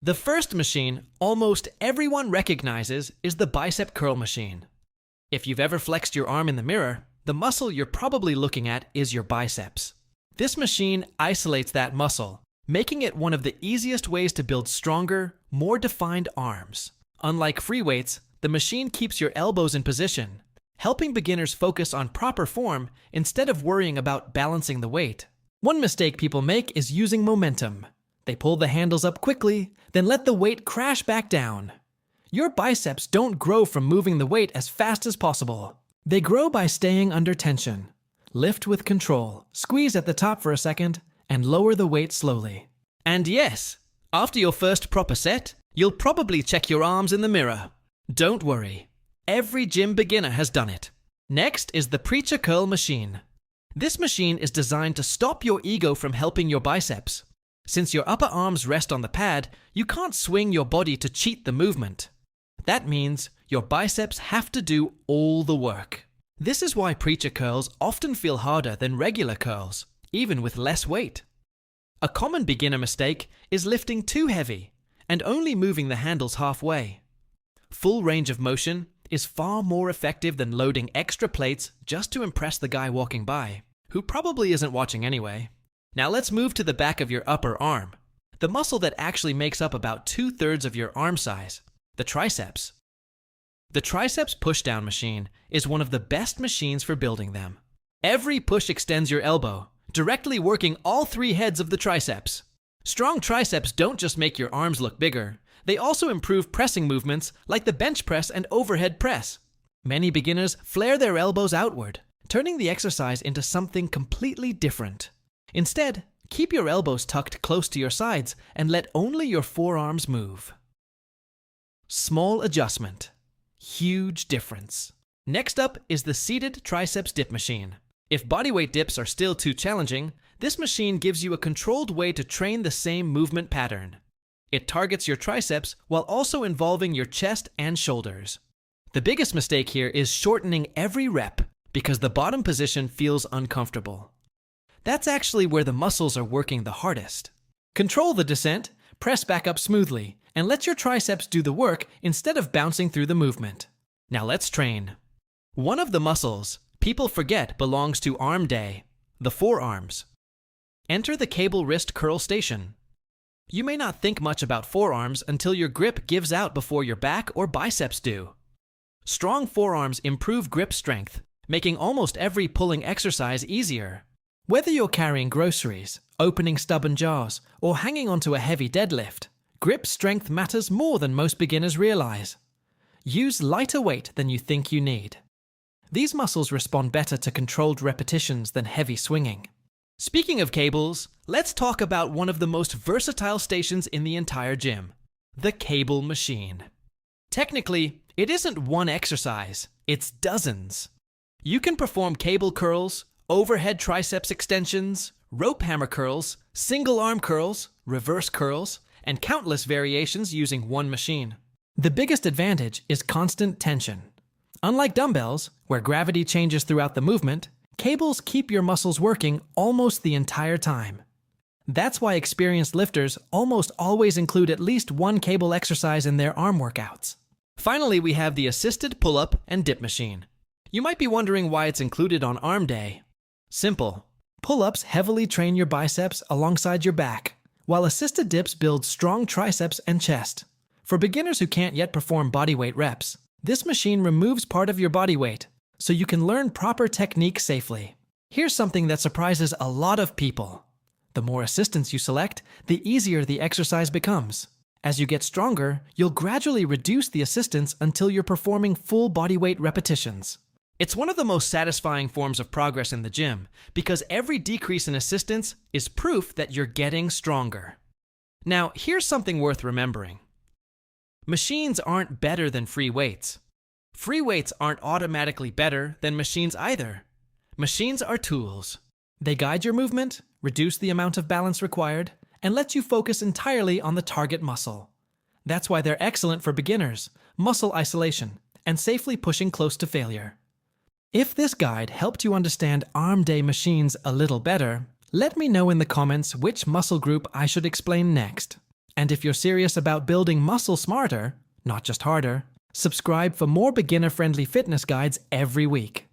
The first machine almost everyone recognizes is the bicep curl machine. If you've ever flexed your arm in the mirror, the muscle you're probably looking at is your biceps. This machine isolates that muscle, making it one of the easiest ways to build stronger, more defined arms. Unlike free weights, the machine keeps your elbows in position, helping beginners focus on proper form instead of worrying about balancing the weight. One mistake people make is using momentum. They pull the handles up quickly, then let the weight crash back down. Your biceps don't grow from moving the weight as fast as possible. They grow by staying under tension. Lift with control, squeeze at the top for a second, and lower the weight slowly. And yes, after your first proper set, you'll probably check your arms in the mirror. Don't worry, every gym beginner has done it. Next is the preacher curl machine. This machine is designed to stop your ego from helping your biceps. Since your upper arms rest on the pad, you can't swing your body to cheat the movement. That means your biceps have to do all the work. This is why preacher curls often feel harder than regular curls, even with less weight. A common beginner mistake is lifting too heavy and only moving the handles halfway. Full range of motion is far more effective than loading extra plates just to impress the guy walking by, who probably isn't watching anyway. Now let's move to the back of your upper arm, the muscle that actually makes up about 2/3 of your arm size, the triceps. The triceps pushdown machine is one of the best machines for building them. Every push extends your elbow, directly working all 3 heads of the triceps. Strong triceps don't just make your arms look bigger, they also improve pressing movements like the bench press and overhead press. Many beginners flare their elbows outward, turning the exercise into something completely different. Instead, keep your elbows tucked close to your sides and let only your forearms move. Small adjustment, huge difference. Next up is the seated triceps dip machine. If bodyweight dips are still too challenging, this machine gives you a controlled way to train the same movement pattern. It targets your triceps while also involving your chest and shoulders. The biggest mistake here is shortening every rep because the bottom position feels uncomfortable. That's actually where the muscles are working the hardest. Control the descent, press back up smoothly, and let your triceps do the work instead of bouncing through the movement. Now let's train. One of the muscles people forget belongs to arm day, the forearms. Enter the cable wrist curl station. You may not think much about forearms until your grip gives out before your back or biceps do. Strong forearms improve grip strength, making almost every pulling exercise easier. Whether you're carrying groceries, opening stubborn jars, or hanging onto a heavy deadlift, grip strength matters more than most beginners realize. Use lighter weight than you think you need. These muscles respond better to controlled repetitions than heavy swinging. Speaking of cables, let's talk about one of the most versatile stations in the entire gym, the cable machine. Technically, it isn't one exercise, it's dozens. You can perform cable curls, overhead triceps extensions, rope hammer curls, single arm curls, reverse curls, and countless variations using one machine. The biggest advantage is constant tension. Unlike dumbbells, where gravity changes throughout the movement, cables keep your muscles working almost the entire time. That's why experienced lifters almost always include at least one cable exercise in their arm workouts. Finally, we have the assisted pull-up and dip machine. You might be wondering why it's included on arm day. Simple. Pull-ups heavily train your biceps alongside your back, while assisted dips build strong triceps and chest. For beginners who can't yet perform bodyweight reps, this machine removes part of your body weight, so you can learn proper technique safely. Here's something that surprises a lot of people. The more assistance you select, the easier the exercise becomes. As you get stronger, you'll gradually reduce the assistance until you're performing full bodyweight repetitions. It's one of the most satisfying forms of progress in the gym because every decrease in assistance is proof that you're getting stronger. Now, here's something worth remembering. Machines aren't better than free weights. Free weights aren't automatically better than machines either. Machines are tools. They guide your movement, reduce the amount of balance required, and let you focus entirely on the target muscle. That's why they're excellent for beginners, muscle isolation, and safely pushing close to failure. If this guide helped you understand arm day machines a little better, let me know in the comments which muscle group I should explain next. And if you're serious about building muscle smarter, not just harder, subscribe for more beginner-friendly fitness guides every week.